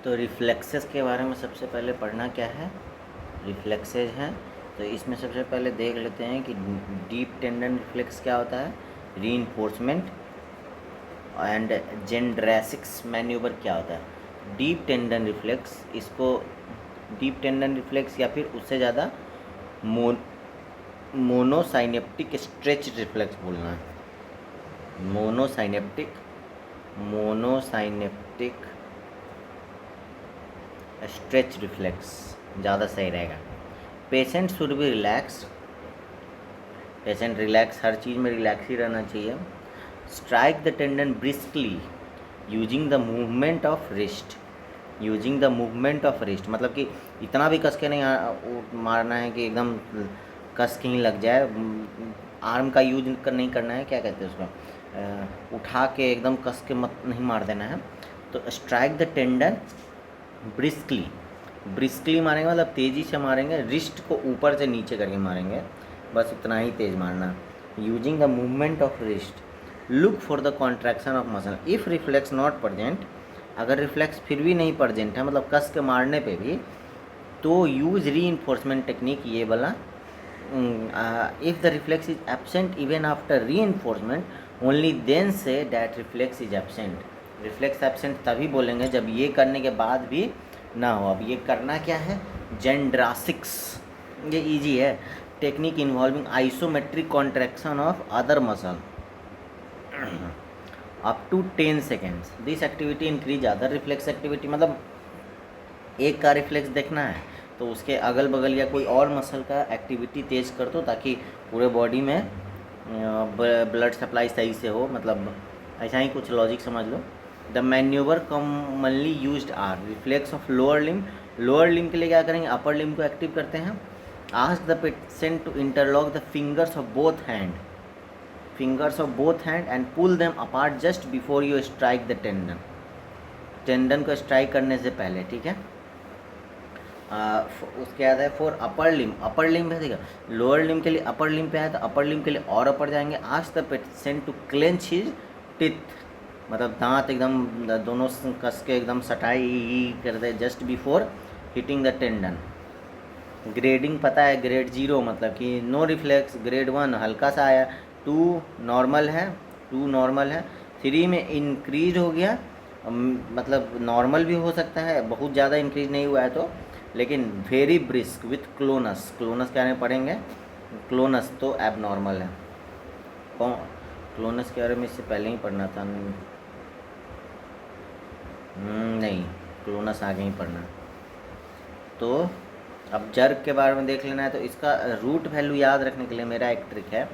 तो रिफ्लेक्सेस के बारे में सबसे पहले पढ़ना क्या है, रिफ्लेक्सेज हैं। तो इसमें सबसे पहले देख लेते हैं कि डीप टेंडन रिफ्लेक्स क्या होता है, रीइंफोर्समेंट एंड जेंड्रैसिक्स मैन्यूवर क्या होता है। डीप टेंडन रिफ्लेक्स, इसको डीप टेंडन रिफ्लेक्स या फिर उससे ज़्यादा मोनोसाइनेप्टिक स्ट्रेच रिफ्लेक्स बोलना है। मोनोसाइनेप्टिक स्ट्रेच रिफ्लेक्स ज़्यादा सही रहेगा। Patient should be relax, patient relax, हर चीज़ में रिलैक्स ही रहना चाहिए। Strike the tendon briskly using the movement of wrist, using the movement of wrist मतलब कि इतना भी कस के नहीं मारना है कि एकदम कस के ही लग जाए। आर्म का यूज नहीं करना है, क्या कहते हैं उसको, उठा के एकदम कस के मत नहीं मार देना है। तो strike the tendon briskly, briskly मारेंगे मतलब तेज़ी से मारेंगे, रिस्ट को ऊपर से नीचे करके मारेंगे, बस उतना ही तेज़ मारना। Using the movement of wrist, look for the contraction of muscle if reflex not present, अगर रिफ्लेक्स फिर भी नहीं प्रजेंट है मतलब कस के मारने पे भी, तो यूज री इन्फोर्समेंट टेक्निक ये वाला। If the reflex is absent even after reinforcement only then say that reflex is absent. Reflex absent तभी बोलेंगे जब ये करने के बाद भी ना हो। अब ये करना क्या है, जेंड्रासिक्स, ये इजी है। Technique involving isometric contraction of other muscle up to 10 seconds, this activity increase other reflex activity. मतलब एक का रिफ्लेक्स देखना है तो उसके अगल बगल या कोई और मसल का एक्टिविटी तेज़ कर दो ताकि पूरे बॉडी में ब्लड सप्लाई सही से हो, मतलब ऐसा ही कुछ लॉजिक समझ लो। The manoeuvre commonly used are reflex of lower limb, lower limb के लिए क्या करेंगे, अपर लिम्ब को एक्टिव करते हैं। Ask the patient to interlock the fingers of both hand, fingers of both hand and pull them apart just before you strike the tendon, tendon को strike करने से पहले, ठीक है। उसके बाद है for upper limb, upper limb है, ठीक है, लोअर लिम्ब के लिए अपर लिम्ब पे है तो अपर लिम्ब के लिए और अपर जाएंगे। Ask the patient to clench his teeth, मतलब दांत एकदम दोनों कस के एकदम सटाई कर दे just before hitting the tendon. Grading पता है, ग्रेड 0 मतलब कि नो रिफ्लेक्स, ग्रेड 1 हल्का सा आया, 2 नॉर्मल है, 2 नॉर्मल है, 3 में इंक्रीज हो गया, मतलब नॉर्मल भी हो सकता है, बहुत ज़्यादा इंक्रीज नहीं हुआ है तो, लेकिन very brisk with GLONASS, GLONASS क्या नहीं पढ़ेंगे, क्लोनस तो एब नॉर्मल है। कौन क्लोनस के बारे में इससे पहले ही पढ़ना था, नहीं क्लोनस आगे ही पढ़ना। तो अब जर्क के बारे में देख लेना है। तो इसका रूट वैल्यू याद रखने के लिए मेरा एक ट्रिक है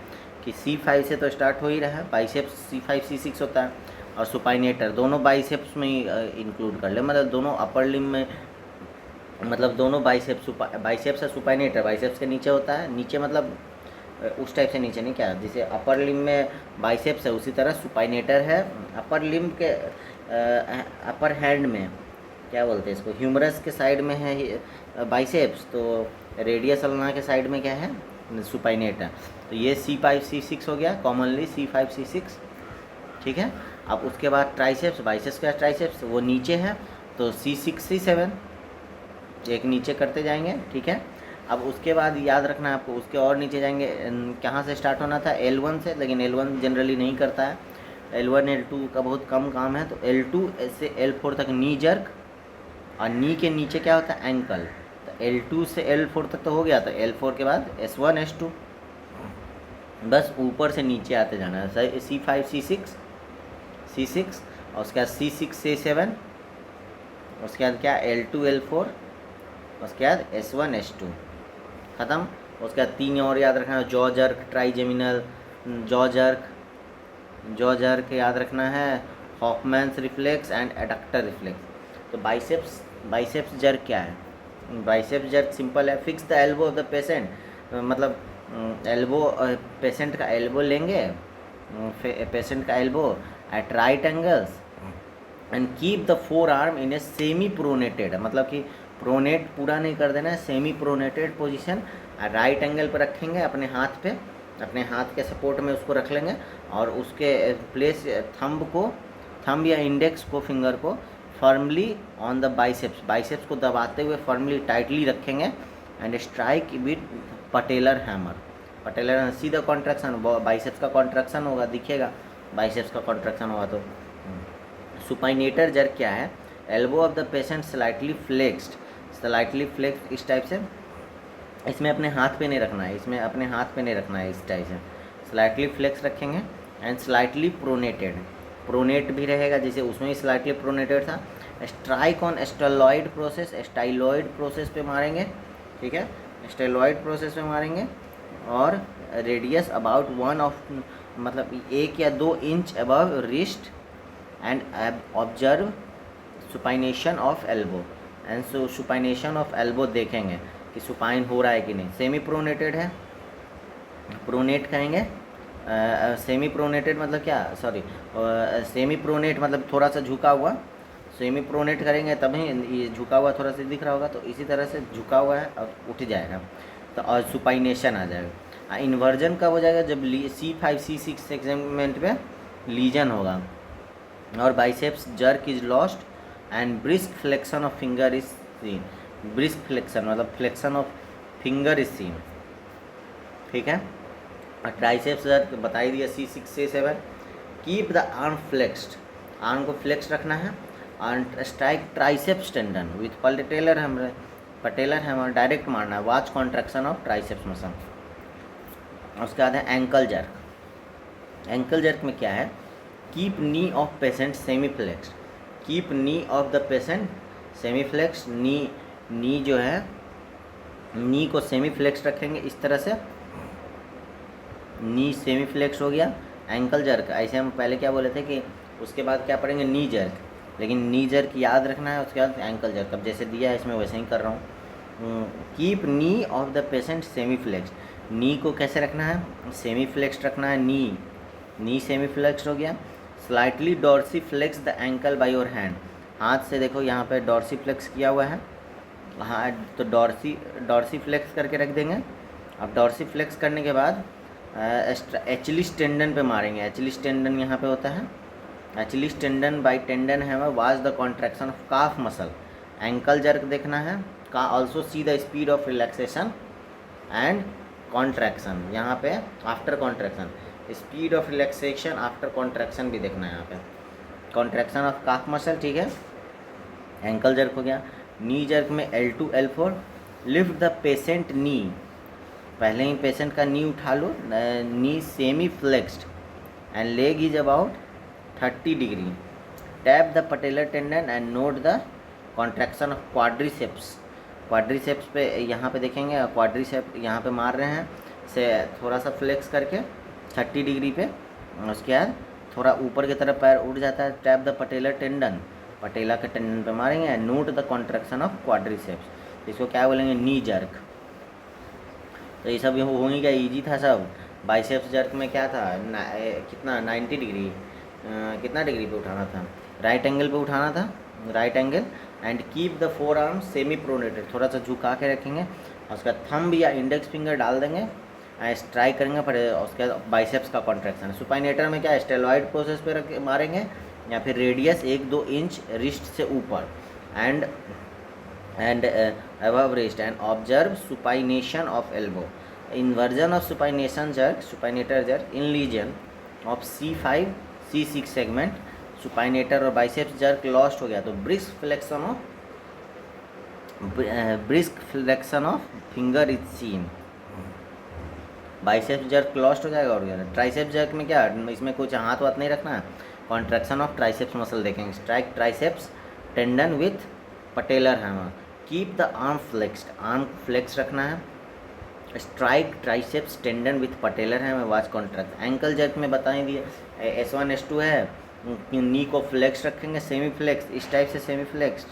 कि C5 से तो स्टार्ट हो ही रहा है, बाइसेप्स C5 C6 होता है, और सुपाइनेटर दोनों बाइसेप्स में ही इंक्लूड कर ले, मतलब दोनों अपर लिम्ब में, मतलब दोनों बाइसेप्स है, सुपाइनेटर बाइसेप्स के नीचे होता है, नीचे मतलब उस टाइप से नीचे नहीं, क्या जैसे अपर लिम्ब में बाइसेप्स है उसी तरह सुपाइनेटर है। अपर लिम्ब के अपर हैंड में क्या बोलते हैं इसको, ह्यूमरस के साइड में है बाइसेप्स, तो रेडियस अल्ना के साइड में क्या है, सुपाइनेटर। तो ये C5 C6 हो गया, कॉमनली C5 C6, ठीक है। अब उसके बाद ट्राइसेप्स, बाइसेप्स का ट्राइसेप्स वो नीचे है तो C6 C7, एक नीचे करते जाएंगे, ठीक है। अब उसके बाद याद रखना है आपको, उसके और नीचे जाएंगे, कहाँ से स्टार्ट होना था, L1 से, लेकिन L1 जनरली नहीं करता है, L1 L2 का बहुत कम काम है। तो L2 से L4 तक नी जर्क, और नी के नीचे क्या होता है, एंकल। तो L2 से L4 तक तो हो गया, तो L4 के बाद S1 S2, बस ऊपर से नीचे आते जाना है, C5 C6, और उसके बाद C6 C7, उसके बाद क्या L2 L4, उसके बाद S1 S2 ख़त्म। उसके बाद 3 और याद रखना है, jaw jerk, trigeminal, jaw jerk याद रखना है, Hoffmann's reflex and adductor reflex. तो बाइसेप्स जर्क क्या है, बाइसेप्स जर्क सिंपल है, fix the elbow of the patient, मतलब एल्बो, पेशेंट का एल्बो लेंगे, पेशेंट का elbow at right angles and keep the forearm in a semi pronated, मतलब कि प्रोनेट पूरा नहीं कर देना है, semi pronated position, right angle पर रखेंगे, अपने हाथ पे, अपने हाथ के सपोर्ट में उसको रख लेंगे, और उसके प्लेस थंब या इंडेक्स को, फिंगर को firmly on the biceps, biceps को दबाते हुए फर्मली टाइटली रखेंगे and strike with patellar hammer, patellar सीधा कॉन्ट्रैक्शन, बाइसेप्स का कॉन्ट्रैक्शन होगा, दिखेगा बाइसेप्स का कॉन्ट्रैक्शन होगा। तो सुपाइनेटर जर्क क्या है, elbow of the patient slightly flexed, slightly flex इस टाइप से, इसमें अपने हाथ पे नहीं रखना है, इसमें अपने हाथ पे नहीं रखना है, इस टाइप से स्लाइटली फ्लेक्स रखेंगे एंड स्लाइटली प्रोनेटेड, प्रोनेट भी रहेगा जैसे उसमें ही स्लाइटली प्रोनेटेड था। Strike on styloid process, styloid process पे मारेंगे, ठीक है, स्टेलॉइड प्रोसेस पे मारेंगे और रेडियस अबाउट 1 ऑफ मतलब 1 या 2 inch above wrist and observe supination of elbow, and so supination of elbow देखेंगे कि सुपाइन हो रहा है कि नहीं। सेमी प्रोनेटेड है, प्रोनेट करेंगे, सेमी प्रोनेटेड मतलब क्या, सॉरी सेमी प्रोनेट मतलब थोड़ा सा झुका हुआ, सेमी प्रोनेट करेंगे तभी ये झुका हुआ थोड़ा सा दिख रहा होगा, तो इसी तरह से झुका हुआ है और उठ जाएगा तो और सुपाइनेशन आ जाएगा। इन्वर्जन कब हो जाएगा, जब C5 C6 सेगमेंट पे लीजन होगा और biceps jerk is lost and brisk flexion of finger is seen, brisk flexion मतलब flexion of finger is seen, ठीक है। और ट्राइसेप्स जर्क बता ही दिया C6 से 7, keep the arm flexed, arm को फ्लेक्स रखना है और strike triceps tendon with patellar hammer, patellar hammer direct मारना है, watch contraction of triceps muscle. उसके बाद है एंकल जर्क, एंकल जर्क में क्या है, keep knee of patient semi flexed, keep knee of the patient semi flexed, knee जो है नी को सेमी फ्लेक्स रखेंगे इस तरह से, नी सेमी फ्लेक्स हो गया। एंकल जर्क ऐसे हम पहले क्या बोले थे कि उसके बाद क्या पढ़ेंगे नी जर्क, लेकिन नी जर्क याद रखना है, उसके बाद एंकल जर्क, अब जैसे दिया है इसमें वैसे ही कर रहा हूँ। Keep knee of the patient semi flex, knee को कैसे रखना है, सेमी फ्लेक्स रखना है, नी सेमी फ्लेक्स हो गया। Slightly dorsiflex the ankle by your hand, हाथ से देखो यहाँ पे डॉर्सी फ्लेक्स किया हुआ है, हाँ तो डॉर्सी फ्लेक्स करके रख देंगे। अब डॉर्सी फ्लेक्स करने के बाद एचलिस टेंडन पे मारेंगे, एचलिस टेंडन यहाँ पे होता है, एचलिस टेंडन बाय टेंडन है was the contraction of calf muscle. Ankle jerk देखना है का also see the speed of relaxation and contraction, यहाँ पे after contraction, speed of relaxation after contraction भी देखना है यहाँ पे, कॉन्ट्रैक्शन ऑफ काफ मसल, ठीक है। एंकल जर्क हो गया। नी जर्क में L2 L4, lift the patient नी, पहले ही पेशेंट का नी उठा लो, knee semi flexed and leg is about 30 degree, tap the patellar tendon and note the contraction of quadriceps, quadriceps पे यहाँ पे देखेंगे, क्वाड्रिसेप यहाँ पे मार रहे हैं से थोड़ा सा फ्लेक्स करके 30 डिग्री पे, उसके बाद थोड़ा ऊपर की तरफ पैर उठ जाता है, टैप द पटेलर टेंडन, पटेला के टेंडन पे मारेंगे, note the contraction of quadriceps, इसको क्या बोलेंगे नी जर्क। तो ये सब होंगे क्या, ईजी था सब। बाइसेप्स जर्क में क्या था, कितना 90 डिग्री, कितना डिग्री पे उठाना था, राइट एंगल पे उठाना था, right angle, and keep the four arm semi pronated, थोड़ा सा झुका के रखेंगे, और उसका थंब या इंडेक्स फिंगर डाल देंगे, स्ट्राइक करेंगे, पर उसके बाद बाइसेप्स का कॉन्ट्रैक्शन। सुपाइनेटर में क्या स्टेलॉइड प्रोसेस पे रख मारेंगे या फिर रेडियस 1-2 इंच रिस्ट से ऊपर, and above wrist and observe supination of elbow. Inversion of supination jerk, supinator jerk in lesion of C5 C6 segment, supinator और biceps jerk lost हो गया तो brisk flexion of finger is seen, biceps jerk lost हो जाएगा। और क्या triceps jerk में क्या, इसमें कुछ हाथ वाथ नहीं रखना है, कॉन्ट्रैक्शन ऑफ ट्राइसेप्स मसल देखेंगे, strike triceps tendon with patellar hammer, keep the arm flexed, arm flex रखना है, strike triceps tendon with patellar hammer, watch contract. Ankle jerk में बताएं दिए S1 S2 है, नी को फ्लेक्स रखेंगे, सेमी फ्लेक्स इस टाइप से सेमी फ्लेक्स,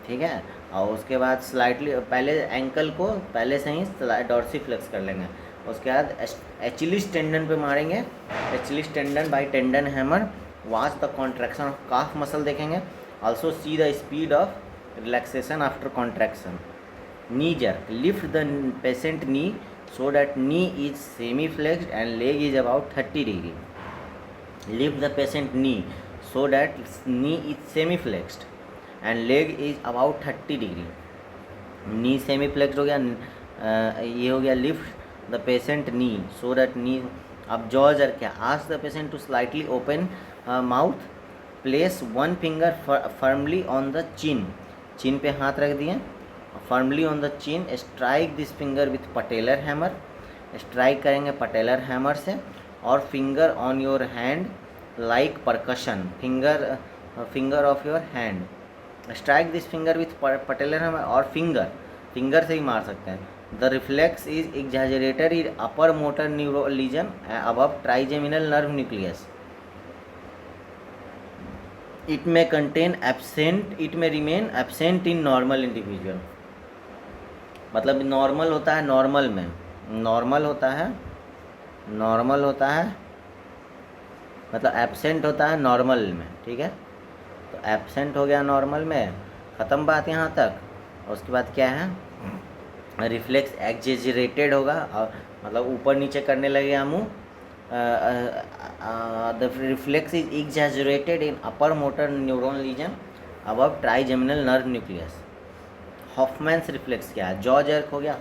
ठीक है। और उसके बाद स्लाइटली पहले एंकल को पहले से ही डॉर्सी फ्लेक्स कर लेंगे, उसके बाद एचिलिस टेंडन पे मारेंगे, Achilles tendon by tendon hammer, watch the contraction of calf muscle देखेंगे, also see the speed of relaxation after contraction. Knee jerk, lift the patient knee so that knee is semi flexed and leg is about 30 degree. Lift the patient knee so that knee is semi flexed and leg is about 30 degree. Knee semi flex हो गया, ये हो गया lift the patient knee so that knee. अब jaws are क्या, ask the patient to slightly open mouth, place one finger firmly on the chin, chin पे हाथ रख दिए, firmly on the chin, strike this finger with patellar hammer, strike करेंगे patellar hammer से, और finger on your hand like percussion, finger of your hand, strike this finger with patellar hammer, और finger से ही मार सकते हैं। The reflex is exaggerated in upper motor neuro lesion above trigeminal nerve nucleus, it may contain absent, it may remain absent in normal individual. मतलब normal होता है, normal में नॉर्मल होता है, नॉर्मल होता है, मतलब एब्सेंट होता है नॉर्मल में, ठीक है। तो एब्सेंट हो गया नॉर्मल में, ख़त्म बात यहाँ तक। और उसके बाद क्या है, रिफ्लेक्स एग्जेजरेटेड होगा, और मतलब ऊपर नीचे करने लगेगा मुँह। The reflex is exaggerated in upper motor neuron lesion above trigeminal nerve nucleus. Hoffmann's reflex क्या है, जॉ जर्क हो गया,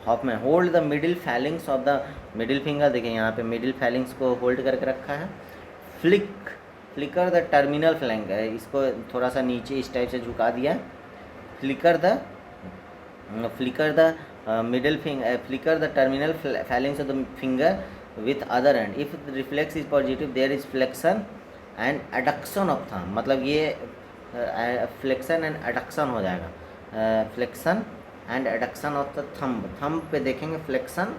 Hoffmann hold the middle phalanges of the middle finger, देखिए यहाँ पे मिडिल फैलिंग्स को होल्ड करके रखा है। फ्लिकर द टर्मिनल फ्लैंक, इसको थोड़ा सा नीचे इस टाइप से झुका दिया। Flicker the middle finger, flicker the terminal phalanges of the finger with other end, if the reflex is positive there is flexion and adduction of thumb, मतलब ये फ्लेक्शन एंड एडक्शन हो जाएगा, flexion and adduction of the thumb पे देखेंगे flexion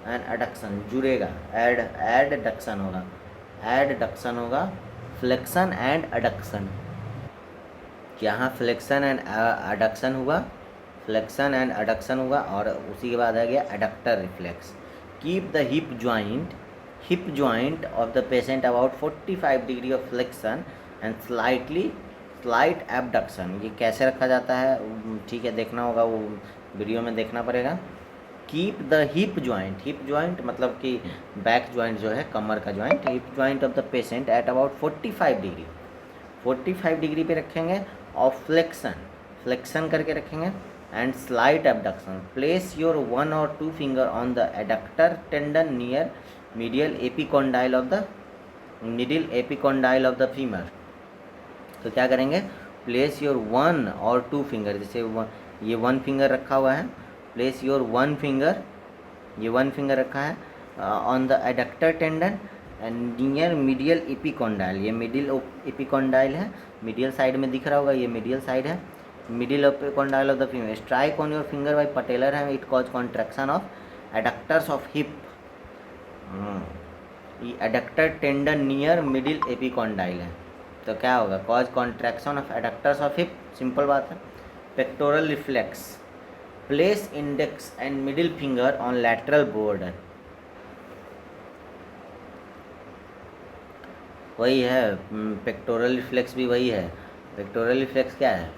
and adduction जुड़ेगा, adduction होगा, adduction होगा, flexion and adduction. यहाँ फ्लेक्शन एंड एडक्शन हुआ, फ्लेक्शन एंड एडक्शन हुआ, और उसी के बाद आ गया adductor reflex. Keep the hip joint of the patient about 45 degree of flexion and slight abduction. ये कैसे रखा जाता है, ठीक है, देखना होगा, वो वीडियो में देखना पड़ेगा। कीप द हिप जॉइंट मतलब कि बैक जॉइंट जो है, कमर का joint, hip joint of the patient at about 45 degree पे रखेंगे, और फ्लेक्शन करके रखेंगे, and slight abduction. Place your 1 or 2 finger on the adductor tendon near middle epicondyle of the femur. तो क्या करेंगे, प्लेस योर 1 or 2 फिंगर, जैसे ये 1 फिंगर रखा हुआ है, प्लेस योर 1 फिंगर, ये 1 फिंगर रखा है on the adductor tendon and near medial epicondyle, ये मिडिल एपिकोंडाइल है, मीडियल साइड में दिख रहा होगा, ये मीडियल साइड है, middle epicondyle of the femur. Strike on your finger by patellar है, it cause contraction of adductors of hip, adductor tendon near middle epicondyle है, तो क्या होगा, cause contraction of adductors of hip, simple बात है। Pectoral reflex, place index and middle finger on lateral border, वही है, pectoral reflex भी वही है। पेक्टोरल रिफ्लेक्स क्या है,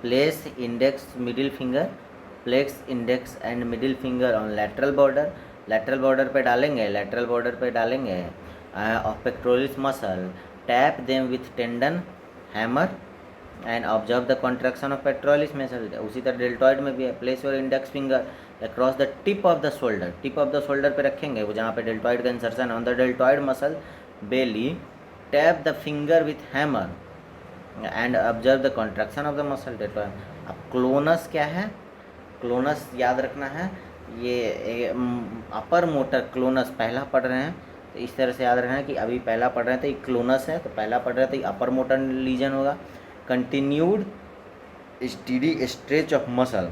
place index and middle finger on lateral border पे डालेंगे of pectoralis muscle, tap them with tendon hammer and observe the contraction of pectoralis muscle. उसी तरह डेल्टॉइड में भी है, place your index finger across the tip of the shoulder पे रखेंगे, वो जहाँ पे डेल्टॉइड का इंसर्शन है, on the deltoid muscle belly, tap the finger with hammer and observe the contraction of the muscle deltoid. अब क्लोनस क्या है, क्लोनस याद रखना है, ये अपर मोटर क्लोनस पहला पढ़ रहे हैं, तो इस तरह से याद रखना है कि अभी पहला पढ़ रहे थे, ये क्लोनस है, तो पहला पढ़ रहे थे अपर मोटर लीजन होगा। Continued steady stretch of muscle,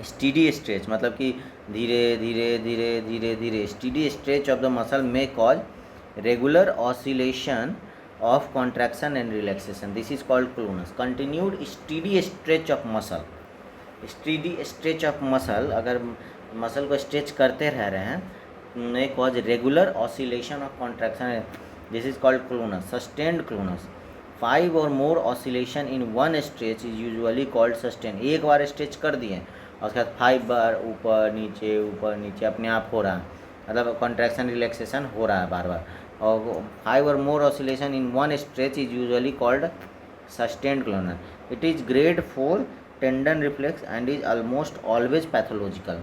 steady stretch मतलब कि धीरे steady stretch of the muscle में cause regular oscillation of contraction and relaxation, this is called clonus. Continued steady stretch of muscle, अगर muscle को stretch करते रह रहे हैं, may cause regular oscillation of contraction, this is called clonus, sustained clonus। 5 or more oscillation in one stretch is usually called sustained। एक बार stretch कर दिए और उसके बाद 5 बार ऊपर नीचे अपने आप हो रहा है, मतलब कॉन्ट्रैक्शन रिलैक्सेशन हो रहा है बार बार, और 5 or more oscillation in one stretch is usually called sustained GLONASS. It is grade 4 tendon reflex and is almost always pathological.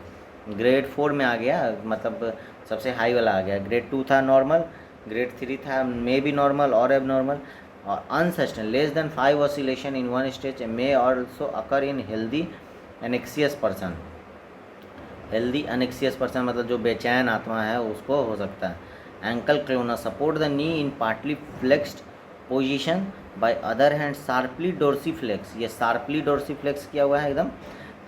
Grade 4 में आ गया, मतलब सबसे हाई वाला आ गया. ग्रेड 2 था नॉर्मल, ग्रेड 3 था मे बी नॉर्मल और एब नॉर्मल. और unsustained less than 5 oscillation in one stage may also occur in healthy anxious person. Healthy anxious person मतलब जो बेचैन आत्मा है उसको हो सकता है. Ankle clonus support the knee in partly flexed position, by other hand sharply dorsiflex. ये शार्पली डोर्सीफ्लेक्स किया हुआ है एकदम.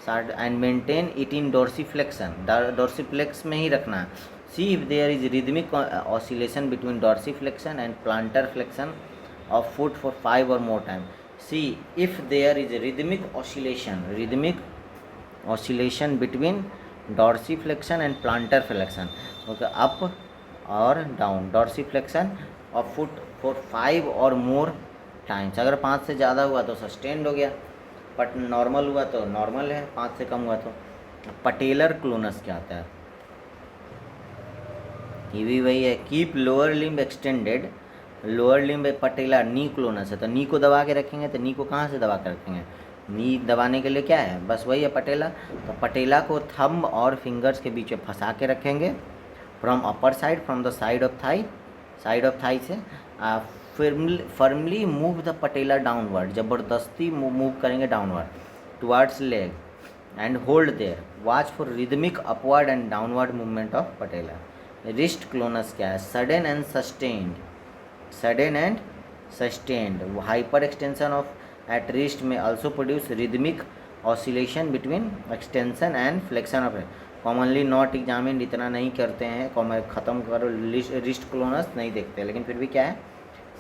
And maintain it in dorsiflexion, dorsiflex में ही रखना है. See if there is rhythmic oscillation between dorsiflexion and plantar flexion of foot for 5 और more time. See if there is rhythmic oscillation between dorsiflexion and plantar flexion, okay, up और down, dorsiflexion of foot for 5 और more times. अगर 5 से ज़्यादा हुआ तो sustained हो गया, बट नॉर्मल हुआ तो नॉर्मल है, 5 से कम हुआ तो. पटेलर क्लोनस क्या आता है, ये भी वही है. Keep lower limb extended, lower limb patella knee clonus है. तो नी को दबा के रखेंगे, तो नी को कहाँ से दबा के रखेंगे, नी दबाने के लिए क्या है, बस वही है पटेला. तो पटेला को थंब और फिंगर्स के बीच में फंसा के रखेंगे. From upper side, from the side of thigh से firmly move the patella downward, ज़बरदस्ती मूव करेंगे downward towards leg and hold there. Watch for rhythmic upward and downward movement of patella. Wrist clonus क्या है, sudden and sustained. Hyper extension of at wrist में also produce rhythmic oscillation between extension and flexion of. Commonly not examine, इतना नहीं करते हैं, ख़त्म करो, wrist GLONASS नहीं देखते, लेकिन फिर भी क्या है,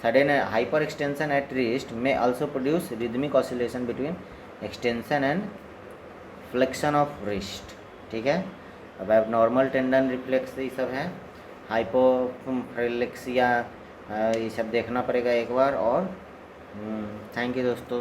sudden hyper extension at wrist में also produce rhythmic oscillation between extension and flexion of wrist. ठीक है. अब अब नॉर्मल टेंडन रिफ्लेक्स ये सब है, हाइपोफ्लेक्सिया ये सब देखना पड़ेगा एक बार. और थैंक यू दोस्तों.